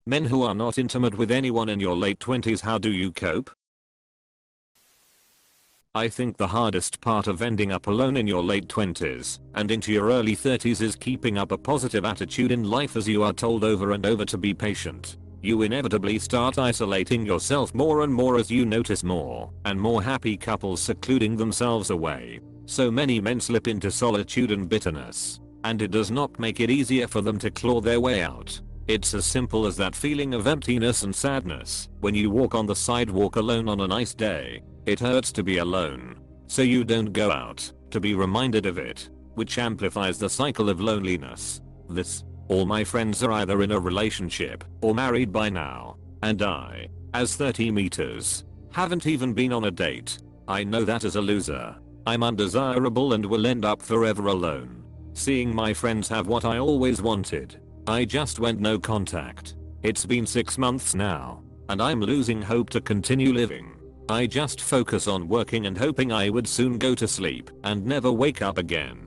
Men who are not intimate with anyone in your late 20s, how do you cope? I think the hardest part of ending up alone in your late 20s and into your early 30s is keeping up a positive attitude in life, as you are told over and over to be patient. You inevitably start isolating yourself more and more as you notice more and more happy couples secluding themselves away. So many men slip into solitude and bitterness, and it does not make it easier for them to claw their way out. It's as simple as that feeling of emptiness and sadness when you walk on the sidewalk alone on a nice day. It hurts to be alone, so you don't go out to be reminded of it, which amplifies the cycle of loneliness. All my friends are either in a relationship or married by now, and I, as 30 meters, haven't even been on a date. I know that as a loser. I'm undesirable and will end up forever alone. Seeing my friends have what I always wanted, I just went no contact. It's been 6 months now, and I'm losing hope to continue living. I just focus on working and hoping I would soon go to sleep and never wake up again.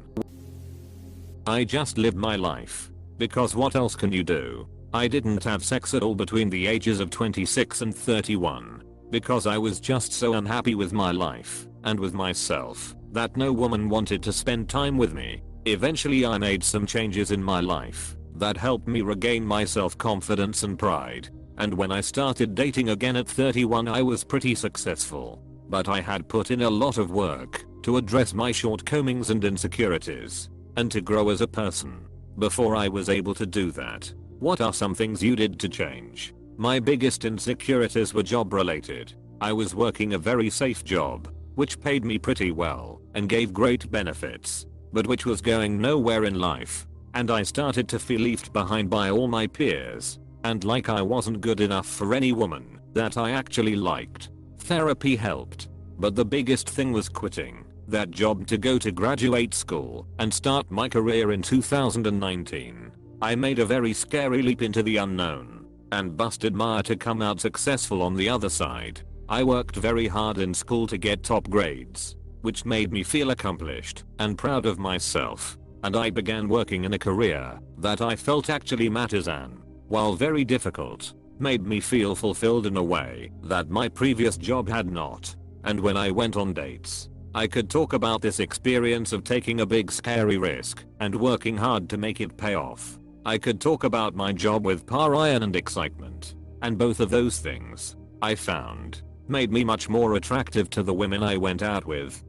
I just lived my life. Because what else can you do? I didn't have sex at all between the ages of 26 and 31. Because I was just so unhappy with my life and with myself that no woman wanted to spend time with me. Eventually I made some changes in my life that helped me regain my self-confidence and pride. And when I started dating again at 31, I was pretty successful. But I had put in a lot of work to address my shortcomings and insecurities, and to grow as a person. Before I was able to do that, what are some things you did to change? My biggest insecurities were job related. I was working a very safe job, which paid me pretty well and gave great benefits, but which was going nowhere in life. And I started to feel left behind by all my peers, and like I wasn't good enough for any woman that I actually liked. Therapy helped, but the biggest thing was quitting that job to go to graduate school and start my career in 2019. I made a very scary leap into the unknown and busted my to come out successful on the other side. I worked very hard in school to get top grades, which made me feel accomplished and proud of myself, and I began working in a career that I felt actually matters, and, while very difficult, made me feel fulfilled in a way that my previous job had not. And when I went on dates, I could talk about this experience of taking a big scary risk and working hard to make it pay off. I could talk about my job with passion and excitement, and both of those things, I found, made me much more attractive to the women I went out with.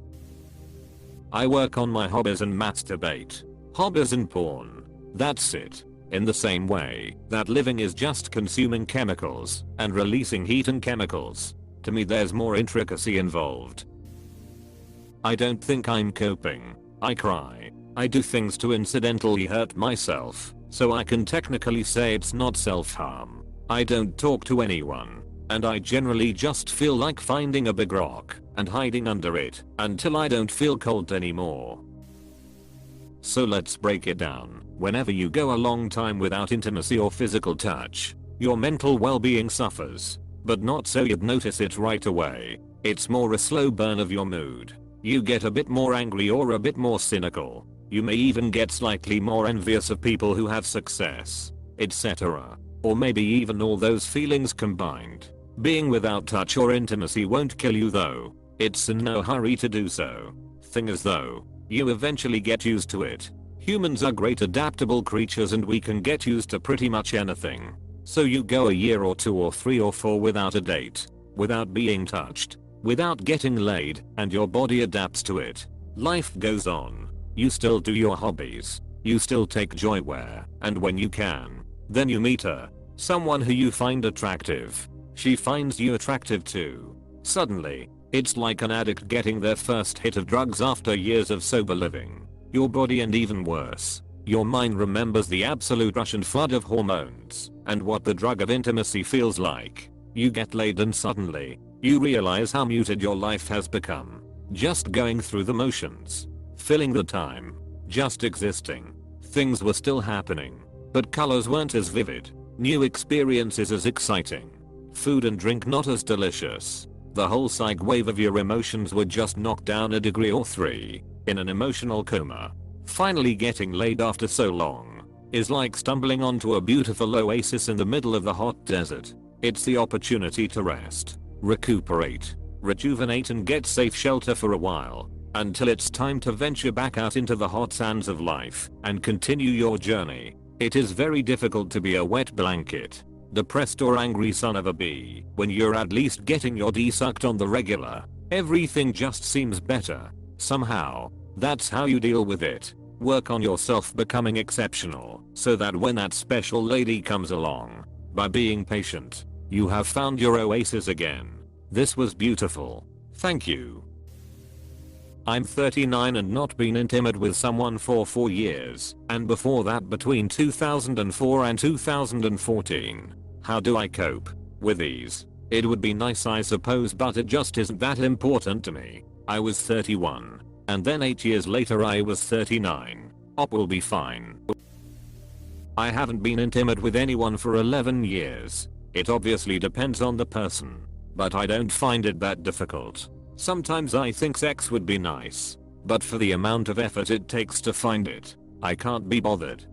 I work on my hobbies and masturbate. Hobbies and porn. That's it. In the same way that living is just consuming chemicals and releasing heat and chemicals, to me there's more intricacy involved. I don't think I'm coping. I cry. I do things to incidentally hurt myself, so I can technically say it's not self-harm. I don't talk to anyone, and I generally just feel like finding a big rock and hiding under it until I don't feel cold anymore. So let's break it down. Whenever you go a long time without intimacy or physical touch, your mental well-being suffers, but not so you'd notice it right away. It's more a slow burn of your mood. You get a bit more angry or a bit more cynical. You may even get slightly more envious of people who have success, etc. Or maybe even all those feelings combined. Being without touch or intimacy won't kill you though. It's in no hurry to do so. Thing is though, you eventually get used to it. Humans are great adaptable creatures and we can get used to pretty much anything. So you go a year or 2 or 3 or 4 without a date, without being touched, without getting laid, and your body adapts to it. Life goes on. You still do your hobbies. You still take joy where and when you can. Then you meet her, someone who you find attractive. She finds you attractive too. Suddenly, it's like an addict getting their first hit of drugs after years of sober living. Your body and even worse, your mind remembers the absolute rush and flood of hormones and what the drug of intimacy feels like. You get laid and suddenly, you realize how muted your life has become. Just going through the motions. Filling the time. Just existing. Things were still happening, but colors weren't as vivid. New experiences as exciting. Food and drink not as delicious. The whole psych wave of your emotions were just knocked down a degree or 3. In an emotional coma. Finally getting laid after so long. is like stumbling onto a beautiful oasis in the middle of the hot desert. It's the opportunity to rest, recuperate, rejuvenate and get safe shelter for a while, until it's time to venture back out into the hot sands of life and continue your journey. It is very difficult to be a wet blanket, depressed or angry son of a bee when you're at least getting your D sucked on the regular. Everything just seems better. Somehow, that's how you deal with it. Work on yourself becoming exceptional so that when that special lady comes along, by being patient, you have found your oasis again. This was beautiful. Thank you. I'm 39 and not been intimate with someone for 4 years, and before that between 2004 and 2014. How do I cope with these? It would be nice I suppose, but it just isn't that important to me. I was 31, and then 8 years later I was 39. Op will be fine. I haven't been intimate with anyone for 11 years. It obviously depends on the person, but I don't find it that difficult. Sometimes I think sex would be nice, but for the amount of effort it takes to find it, I can't be bothered.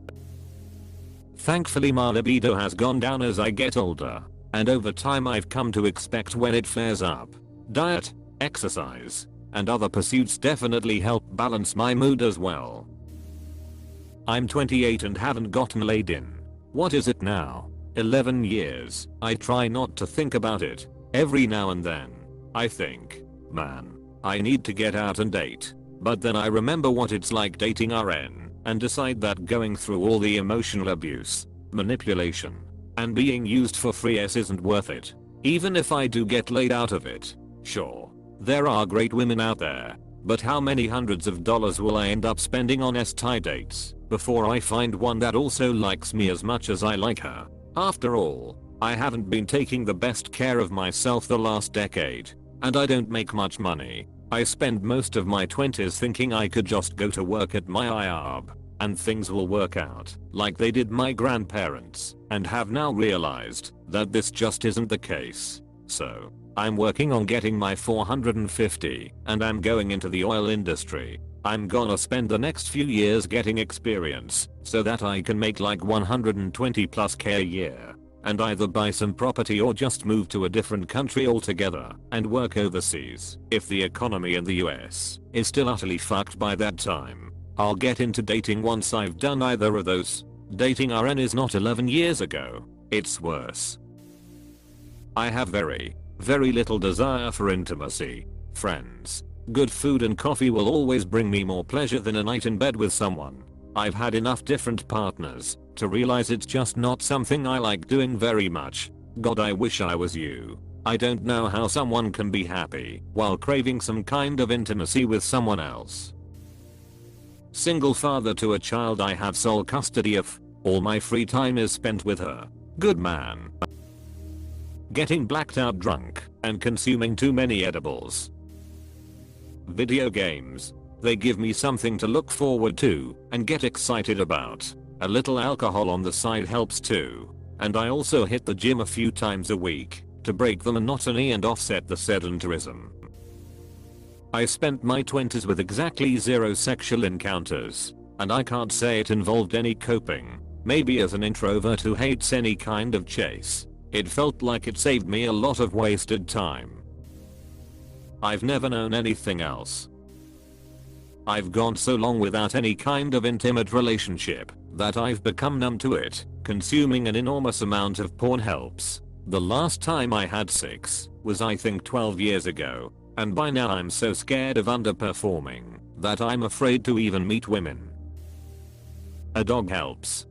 Thankfully my libido has gone down as I get older, and over time I've come to expect when it flares up. Diet, exercise, and other pursuits definitely help balance my mood as well. I'm 28 and haven't gotten laid in, what is it now, 11 years. I try not to think about it. Every now and then, I think, man, I need to get out and date. But then I remember what it's like dating RN and decide that going through all the emotional abuse, manipulation, and being used for free isn't worth it. Even if I do get laid out of it, sure, there are great women out there, but how many hundreds of dollars will I end up spending on STI dates before I find one that also likes me as much as I like her? After all, I haven't been taking the best care of myself the last decade, and I don't make much money. I spent most of my 20s thinking I could just go to work at my IRB, and things will work out, like they did my grandparents, and have now realized that this just isn't the case. So, I'm working on getting my 450, and I'm going into the oil industry. I'm gonna spend the next few years getting experience, so that I can make like 120+ K a year, and either buy some property or just move to a different country altogether and work overseas. If the economy in the US is still utterly fucked by that time, I'll get into dating once I've done either of those. Dating RN is not 11 years ago, it's worse. I have very little desire for intimacy. Friends, good food and coffee will always bring me more pleasure than a night in bed with someone. I've had enough different partners to realize it's just not something I like doing very much. God, I wish I was you. I don't know how someone can be happy while craving some kind of intimacy with someone else. Single father to a child I have sole custody of. All my free time is spent with her. Good man. Getting blacked out drunk and consuming too many edibles. Video games. They give me something to look forward to and get excited about. A little alcohol on the side helps too. And I also hit the gym a few times a week to break the monotony and offset the sedentarism. I spent my 20s with exactly 0 sexual encounters, and I can't say it involved any coping. Maybe as an introvert who hates any kind of chase, it felt like it saved me a lot of wasted time. I've never known anything else. I've gone so long without any kind of intimate relationship that I've become numb to it. Consuming an enormous amount of porn helps. The last time I had sex was I think 12 years ago, and by now I'm so scared of underperforming that I'm afraid to even meet women. A dog helps.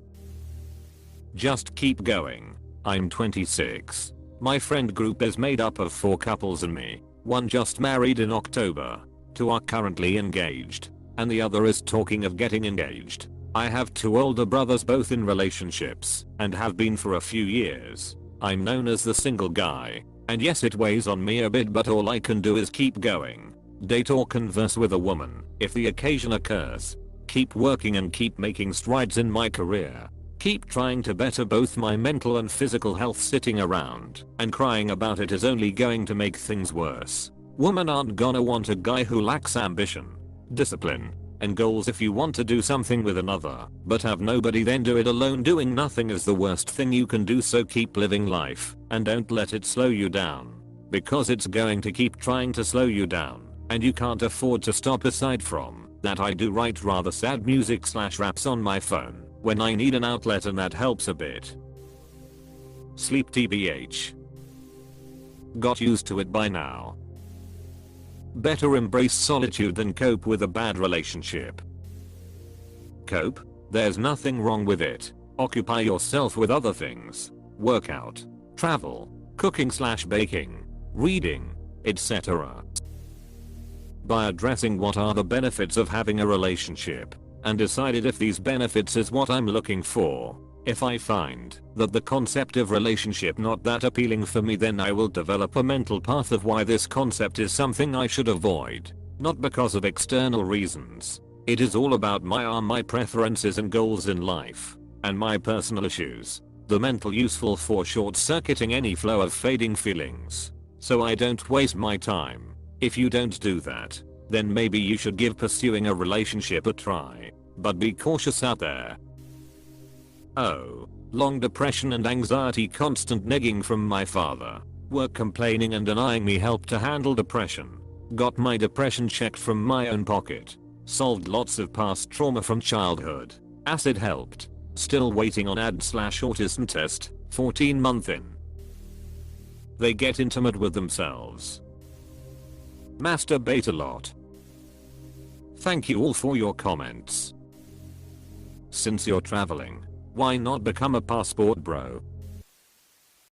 Just keep going. I'm 26. My friend group is made up of 4 couples and me. One just married in October. 2 are currently engaged, and the other is talking of getting engaged. I have 2 older brothers both in relationships and have been for a few years. I'm known as the single guy, and yes, it weighs on me a bit, but all I can do is keep going. Date or converse with a woman if the occasion occurs. Keep working and keep making strides in my career. Keep trying to better both my mental and physical health. Sitting around and crying about it is only going to make things worse. Women aren't gonna want a guy who lacks ambition, discipline, and goals if you want to do something with another, but have nobody then do it alone. Doing nothing is the worst thing you can do, so keep living life and don't let it slow you down, because it's going to keep trying to slow you down and you can't afford to stop. Aside from that, I do write rather sad music / raps on my phone when I need an outlet, and that helps a bit. Sleep tbh. Got used to it by now. Better embrace solitude than cope with a bad relationship. Cope? There's nothing wrong with it. Occupy yourself with other things. Work out, travel, cooking / baking, reading, etc. By addressing what are the benefits of having a relationship, and decided if these benefits is what I'm looking for. If I find that the concept of relationship not that appealing for me, then I will develop a mental path of why this concept is something I should avoid. Not because of external reasons. It is all about my preferences and goals in life, and my personal issues. The mental useful for short-circuiting any flow of fading feelings, so I don't waste my time. If you don't do that, then maybe you should give pursuing a relationship a try, but be cautious out there. Oh, long depression and anxiety, constant negging from my father, work complaining and denying me help to handle depression. Got my depression checked from my own pocket. Solved lots of past trauma from childhood. Acid helped. Still waiting on AD/autism test, 14 month in. They get intimate with themselves. Masturbate a lot. Thank you all for your comments. Since you're traveling, why not become a passport bro?